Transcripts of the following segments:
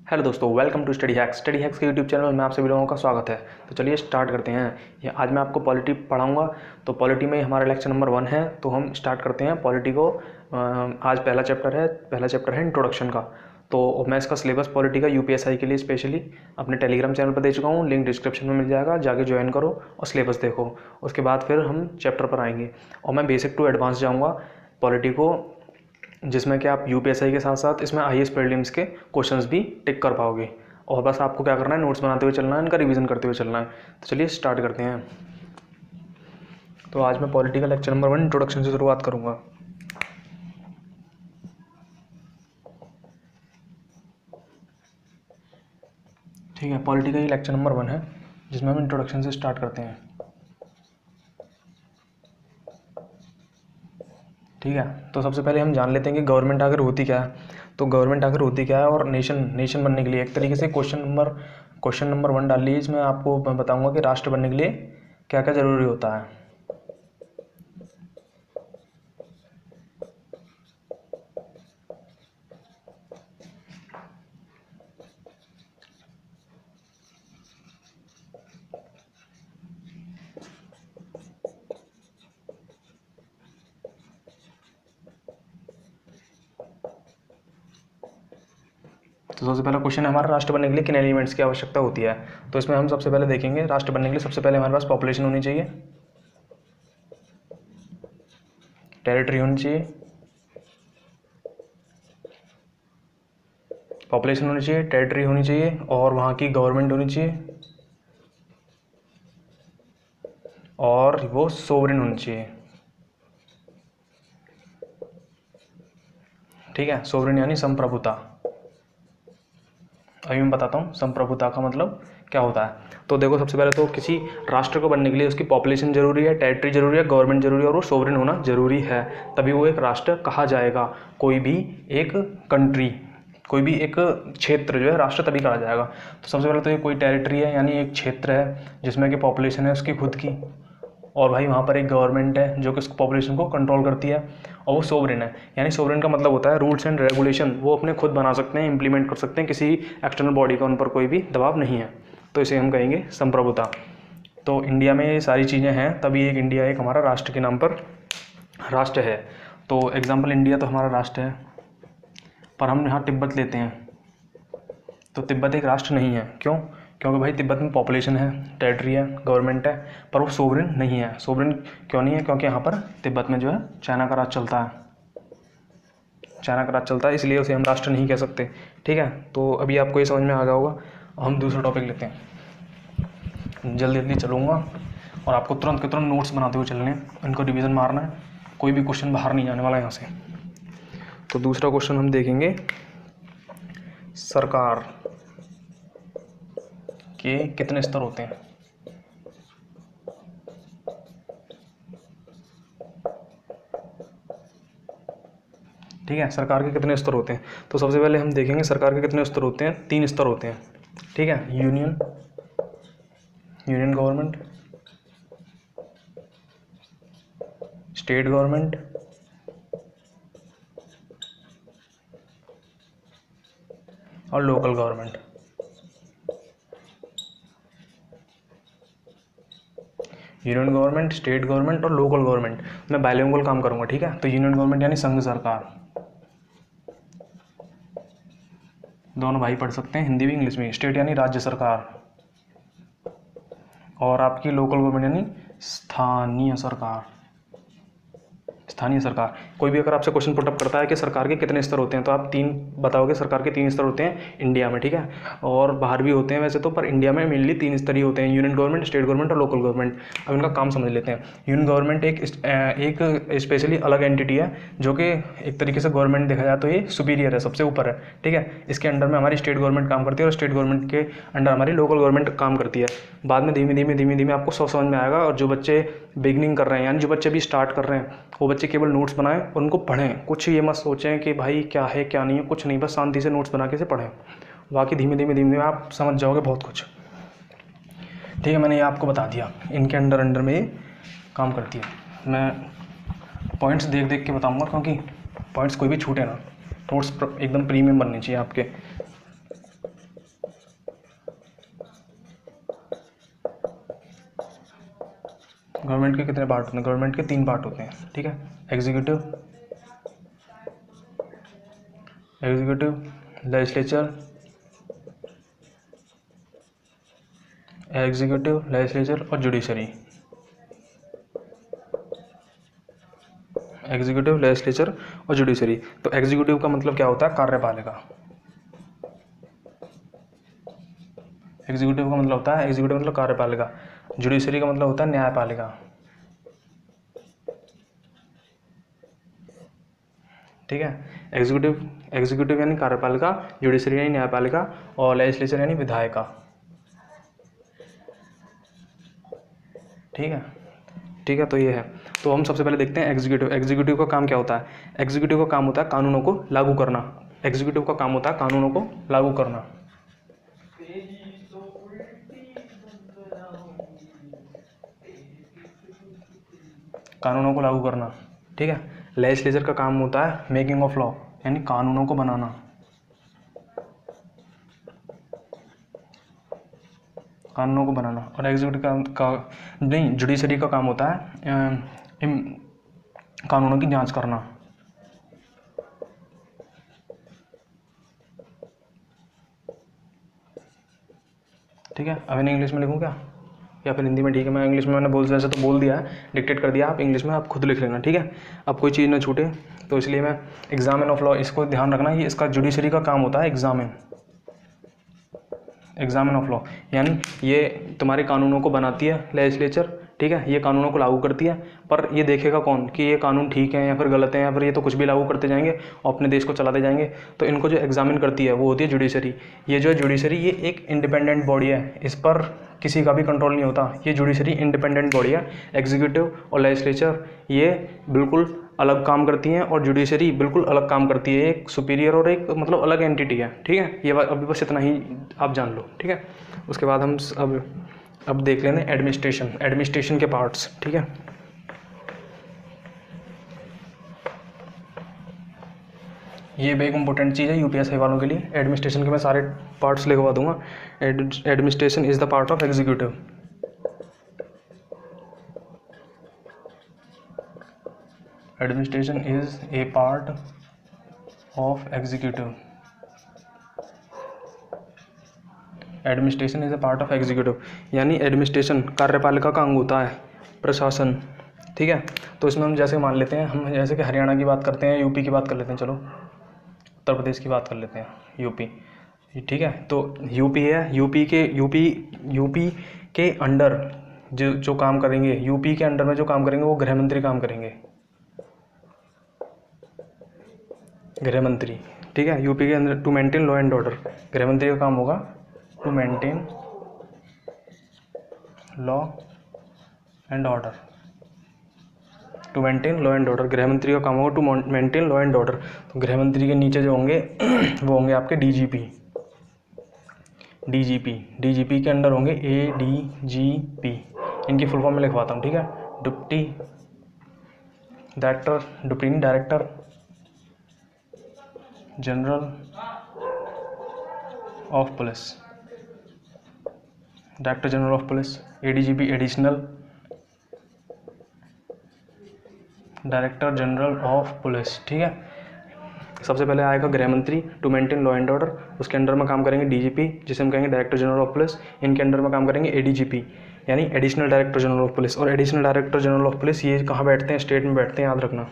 Hello दोस्तों, welcome to study hacks के YouTube channel में आप सभी लोगों का स्वागत है। तो चलिए स्टार्ट करते हैं। ये आज मैं आपको पॉलिटी पढ़ाऊंगा। तो पॉलिटी में हमारा लेक्चर नंबर 1 है। तो हम स्टार्ट करते हैं पॉलिटी को। आज पहला चैप्टर है इंट्रोडक्शन का। तो मैं इसका सिलेबस पॉलिटी का यूपीएससी के लिए स्पेशली अपने टेलीग्राम चैनल पर दे चुका हूँ। लिंक डिस्क्रिप्शन में मिल जाएगा, जाके ज्वाइन करो और सिलेबस देखो। उसके बाद फिर हम चैप्टर पर आएंगे और मैं बेसिक टू एडवांस जाऊँगा पॉलिटी को, जिसमें कि आप यूपीएससी के साथ साथ इसमें आईएएस प्रीलिम्स के क्वेश्चंस भी टिक कर पाओगे। और बस आपको क्या करना है, नोट्स बनाते हुए चलना है, इनका रिवीजन करते हुए चलना है। तो चलिए स्टार्ट करते हैं। तो आज मैं पॉलिटी का लेक्चर नंबर 1 इंट्रोडक्शन से शुरुआत करूँगा। ठीक है, पॉलिटी का ये लेक्चर नंबर 1 है, जिसमें हम इंट्रोडक्शन से स्टार्ट करते हैं। ठीक है, तो सबसे पहले हम जान लेते हैं कि गवर्नमेंट आखिर होती क्या है। तो गवर्नमेंट आखिर होती क्या है, और नेशन बनने के लिए एक तरीके से क्वेश्चन नंबर 1 डाल लीजिए। इसमें आपको मैं बताऊंगा कि राष्ट्र बनने के लिए क्या क्या ज़रूरी होता है। तो सबसे पहला क्वेश्चन है हमारा, राष्ट्र बनने के लिए किन एलिमेंट्स की आवश्यकता होती है। तो इसमें हम सबसे पहले देखेंगे, राष्ट्र बनने के लिए सबसे पहले हमारे पास पॉपुलेशन होनी चाहिए, टेरिटरी होनी चाहिए, पॉपुलेशन होनी चाहिए, टेरिटरी होनी चाहिए, और वहाँ की गवर्नमेंट होनी चाहिए, और वो सोवरेन होनी चाहिए। ठीक है, सोवरेन यानी संप्रभुता। अभी मैं बताता हूँ संप्रभुता का मतलब क्या होता है। तो देखो, सबसे पहले तो किसी राष्ट्र को बनने के लिए उसकी पॉपुलेशन जरूरी है, टेरिटरी जरूरी है, गवर्नमेंट जरूरी है, और वो सोवरेन होना जरूरी है। तभी वो एक राष्ट्र कहा जाएगा। कोई भी एक कंट्री, कोई भी एक क्षेत्र जो है राष्ट्र तभी कहा जाएगा। तो सबसे पहले तो ये कोई टेरिटरी है, यानी एक क्षेत्र है जिसमें कि पॉपुलेशन है उसकी खुद की, और भाई वहाँ पर एक गवर्नमेंट है जो कि उस पॉपुलेशन को कंट्रोल करती है, और वो सोवरेन है। यानी सोवरेन का मतलब होता है रूल्स एंड रेगुलेशन वो अपने खुद बना सकते हैं, इंप्लीमेंट कर सकते हैं, किसी एक्सटर्नल बॉडी का उन पर कोई भी दबाव नहीं है। तो इसे हम कहेंगे संप्रभुता। तो इंडिया में ये सारी चीज़ें हैं, तभी एक इंडिया एक हमारा राष्ट्र के नाम पर राष्ट्र है। तो एग्जाम्पल, इंडिया तो हमारा राष्ट्र है, पर हम यहाँ तिब्बत लेते हैं। तो तिब्बत एक राष्ट्र नहीं है। क्यों? क्योंकि भाई तिब्बत में पॉपुलेशन है, टेरिटरी है, गवर्नमेंट है, पर वो सोवरेन नहीं है। सोवरेन क्यों नहीं है? क्योंकि यहाँ पर तिब्बत में जो है चाइना का राज चलता है, इसलिए उसे हम राष्ट्र नहीं कह सकते। ठीक है, तो अभी आपको ये समझ में आ गया होगा। हम दूसरा टॉपिक लेते हैं, जल्दी जल्दी चलूँगा और आपको तुरंत के तुरंत नोट्स बनाते हुए चलने हैं, इनको रिविज़न मारना है, कोई भी क्वेश्चन बाहर नहीं जाने वाला यहाँ से। तो दूसरा क्वेश्चन हम देखेंगे, सरकार के कितने स्तर होते हैं। ठीक है, सरकार के कितने स्तर होते हैं। तो सबसे पहले हम देखेंगे सरकार के कितने स्तर होते हैं। 3 स्तर होते हैं। ठीक है, यूनियन गवर्नमेंट, स्टेट गवर्नमेंट, और local government. Union government, state government और लोकल गवर्नमेंट। मैं बाइलिंगुअल काम करूंगा। ठीक है, तो यूनियन गवर्नमेंट यानी संघ सरकार, दोनों भाई पढ़ सकते हैं हिंदी भी इंग्लिश में। स्टेट यानी राज्य सरकार, और आपकी लोकल गवर्नमेंट यानी स्थानीय सरकार। कोई भी अगर आपसे क्वेश्चन पुटअप करता है कि सरकार के कितने स्तर होते हैं, तो आप 3 बताओगे। सरकार के 3 स्तर होते हैं इंडिया में। ठीक है, और बाहर भी होते हैं वैसे तो, पर इंडिया में मेनली 3 स्तर ही होते हैं, यूनियन गवर्नमेंट, स्टेट गवर्नमेंट और लोकल गवर्नमेंट। अब इनका काम समझ लेते हैं। यूनियन गवर्नमेंट एक स्पेशली अलग एंटिटी है, जो कि एक तरीके से गवर्नमेंट देखा जाए तो ये सुपीरियर है, सबसे ऊपर है। ठीक है, इसके अंडर में हमारी स्टेट गवर्नमेंट काम करती है, और स्टेट गवर्नमेंट के अंडर हमारी लोकल गवर्नमेंट काम करती है। बाद में धीमे धीमे आपको सब समझ में आएगा। और जो बच्चे बिगनिंग कर रहे हैं, यानी जो बच्चे भी स्टार्ट कर रहे हैं, वो बच्चे केवल नोट्स बनाएं और उनको पढ़ें। कुछ ये मत सोचें कि भाई क्या है क्या नहीं है, कुछ नहीं, बस शांति से नोट्स बना के से पढ़ें। बाकी धीमे धीमे आप समझ जाओगे बहुत कुछ। ठीक है, मैंने ये आपको बता दिया, इनके अंडर में ये काम करती है। मैं पॉइंट्स देख के बताऊंगा, क्योंकि पॉइंट्स कोई भी छूटे ना। नोट्स एकदम प्रीमियम बनने चाहिए आपके। गवर्नमेंट के कितने पार्ट होते हैं? गवर्नमेंट के 3 पार्ट होते हैं, ठीक है। एग्जीक्यूटिव, लेजिस्लेचर, और जुडिशरी। एग्जीक्यूटिव, लेजिस्लेचर और जुडिशरी। तो एग्जीक्यूटिव का मतलब क्या होता है? कार्यपालिका। एग्जीक्यूटिव का मतलब होता है, एग्जीक्यूटिव मतलब कार्यपालिका। जुडिशरी का मतलब होता है न्यायपालिका, ठीक है। एग्जीक्यूटिव यानी कार्यपालिका, जुडिशरी यानी न्यायपालिका, और लेजिस्लेचर यानी विधायिका, ठीक है। ठीक है, तो ये है। तो हम सबसे पहले देखते हैं एग्जीक्यूटिव। एग्जीक्यूटिव का काम क्या होता है? एग्जीक्यूटिव का काम होता है कानूनों को लागू करना। एग्जीक्यूटिव का काम होता है कानूनों को लागू करना। कानूनों को लागू करना, ठीक है। लेजिस्लेचर का काम होता है मेकिंग ऑफ लॉ, यानी कानूनों को बनाना। कानूनों को बनाना। और एग्जीक्यूटिव का नहीं, जुडिशरी का काम होता है कानूनों की जांच करना, ठीक है। अब इन्हें इंग्लिश में लिखूँ क्या, या फिर हिंदी में? ठीक है, मैं इंग्लिश में, मैंने बोल वैसे तो बोल दिया है, डिक्टेट कर दिया, आप इंग्लिश में आप खुद लिख लेना, ठीक है। अब कोई चीज़ ना छूटे, तो इसलिए मैं एग्जामिन ऑफ लॉ, इसको ध्यान रखना, ये इसका जुडिशरी का काम होता है एग्जामिन ऑफ लॉ, यानी ये तुम्हारे कानूनों को बनाती है लेजिस्लेचर, ठीक है। ये कानूनों को लागू करती है, पर ये देखेगा कौन कि ये कानून ठीक है या फिर गलत है, या फिर ये तो कुछ भी लागू करते जाएंगे और अपने देश को चलाते जाएंगे। तो इनको जो एग्जामिन करती है वो होती है जुडिशरी। ये जो है जुडिशरी, ये एक इंडिपेंडेंट बॉडी है, इस पर किसी का भी कंट्रोल नहीं होता। ये जुडिशरी इंडिपेंडेंट बॉडी है। एग्जीक्यूटिव और लेजिस्लेचर ये बिल्कुल अलग काम करती हैं, और जुडिशरी बिल्कुल अलग काम करती है, एक सुपीरियर और एक मतलब अलग एंटिटी है, ठीक है। ये अभी बस इतना ही आप जान लो, ठीक है। उसके बाद हम अब देख लेंगे एडमिनिस्ट्रेशन के पार्ट्स, ठीक है। ये भी एक इंपॉर्टेंट चीज़ है यूपीएससी वालों के लिए। एडमिनिस्ट्रेशन के मैं सारे पार्ट्स लिखवा दूंगा। Administration is the part of executive. Administration is a part of executive. Administration is a part of executive, यानी एडमिनिस्ट्रेशन कार्यपालिका का अंग होता है, प्रशासन, ठीक है। तो इसमें हम जैसे मान लेते हैं, हम जैसे कि हरियाणा की बात करते हैं, यूपी की बात कर लेते हैं, चलो उत्तर प्रदेश की बात कर लेते हैं, यूपी, ठीक है। तो यूपी है, यूपी के अंडर जो काम करेंगे, यूपी के अंडर में जो काम करेंगे वो गृह मंत्री काम करेंगे, गृह मंत्री, ठीक है। यूपी के अंदर to maintain law and order, गृह मंत्री का काम होगा to maintain law and order. To maintain law and order, गृह मंत्री का काम होगा to maintain law and order. तो गृह मंत्री के नीचे जो होंगे वो होंगे आपके डीजीपी। डीजीपी के अंडर होंगे एडीजीपी। इनकी फुल फॉर्म में लिखवाता हूँ, ठीक है। Deputy director general of police, director general of police. ADGP additional director general of police, ठीक है। सबसे पहले आएगा गृह मंत्री to maintain law and order, उसके अंडर में काम करेंगे डीजीपी, जिसे हम कहेंगे डायरेक्टर जनरल ऑफ पुलिस। इनके अंडर में काम करेंगे एडीजीपी, यानी additional director general of police. और additional director general of police ये कहाँ बैठते हैं? स्टेट में बैठते हैं, याद रखना,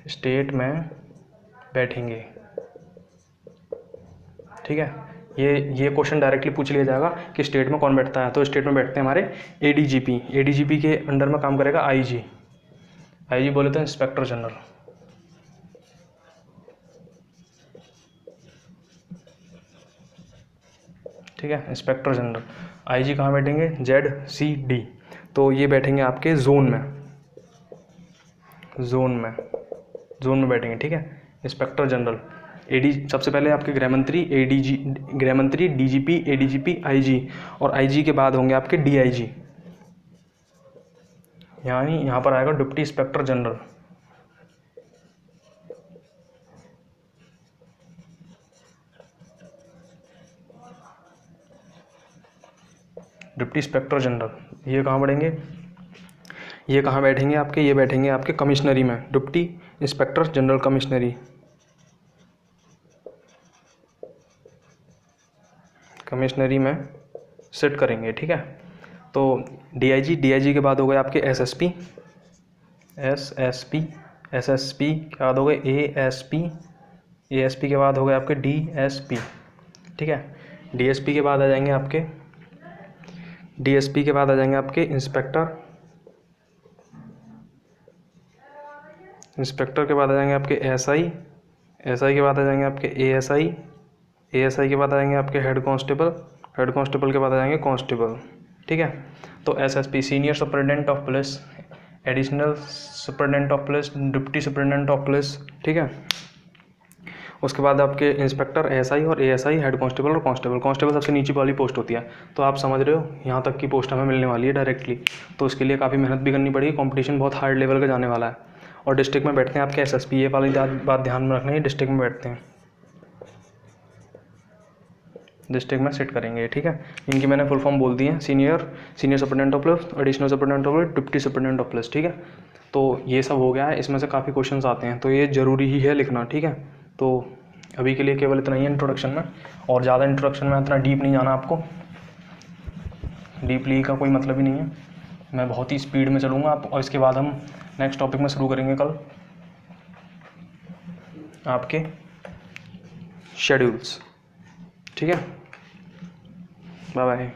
स्टेट में बैठेंगे, ठीक है। ये क्वेश्चन डायरेक्टली पूछ लिया जाएगा कि स्टेट में कौन बैठता है, तो स्टेट में बैठते हैं हमारे एडीजीपी। एडीजीपी के अंडर में काम करेगा आईजी बोले तो इंस्पेक्टर जनरल, ठीक है, इंस्पेक्टर जनरल। आईजी कहाँ बैठेंगे? ZCD। तो ये बैठेंगे आपके जोन में बैठेंगे, ठीक है, इंस्पेक्टर जनरल। सबसे पहले आपके गृह मंत्री, डीजीपी, एडीजीपी, आईजी, और आईजी के बाद होंगे आपके डीआईजी, यानी यहाँ पर आएगा deputy inspector general. Deputy inspector general ये कहाँ बढ़ेंगे? ये कहाँ बैठेंगे आपके, ये बैठेंगे आपके कमिश्नरी में, डिप्टी इंस्पेक्टर जनरल कमिश्नरी, कमिश्नरी में सिट करेंगे, ठीक है। तो डीआईजी, डीआईजी के बाद हो गए आपके एसएसपी, एसएसपी, एसएसपी के बाद हो गए एएसपी, एएसपी के बाद हो गए आपके डीएसपी, ठीक है। डीएसपी के बाद आ जाएंगे आपके, डीएसपी के बाद आ जाएंगे आपके इंस्पेक्टर, इंस्पेक्टर के बाद आ जाएंगे आपके एसआई, एसआई के बाद आ जाएंगे आपके एएसआई, एएसआई के बाद आ जाएंगे आपके हेड कांस्टेबल, हेड कांस्टेबल के बाद आ जाएंगे कांस्टेबल, ठीक है। तो SSP senior superintendent of police, additional superintendent of police, deputy superintendent of police, ठीक है। उसके बाद आपके इंस्पेक्टर, एएसआई और एएसआई, हेड कांस्टेबल और कांस्टेबल। कांस्टेबल सबसे नीचे वाली पोस्ट होती है, तो आप समझ रहे हो यहाँ तक की पोस्ट हमें मिलने वाली है डायरेक्टली, तो इसके लिए काफ़ी मेहनत भी करनी पड़ेगी, कंपटीशन बहुत हार्ड लेवल का जाने वाला है। और डिस्ट्रिक्ट में बैठते हैं आपके एसएसपी, ये वाली बात ध्यान में रखना है, डिस्ट्रिक्ट में बैठते हैं, डिस्ट्रिक्ट में सिट करेंगे, ठीक है। इनकी मैंने फुल फॉर्म बोल दी है, senior superintendent of police, additional superintendent of police, deputy superintendent of police, ठीक है। तो ये सब हो गया है, इसमें से काफ़ी क्वेश्चंस आते हैं, तो ये ज़रूरी ही है लिखना, ठीक है। तो अभी के लिए केवल इतना ही इंट्रोडक्शन में, और ज़्यादा इंट्रोडक्शन में इतना डीप नहीं जाना आपको, डीपली का कोई मतलब ही नहीं है, मैं बहुत ही स्पीड में चलूँगा आप, और इसके बाद हम नेक्स्ट टॉपिक में शुरू करेंगे कल आपके शेड्यूल्स, ठीक है। Bye bye.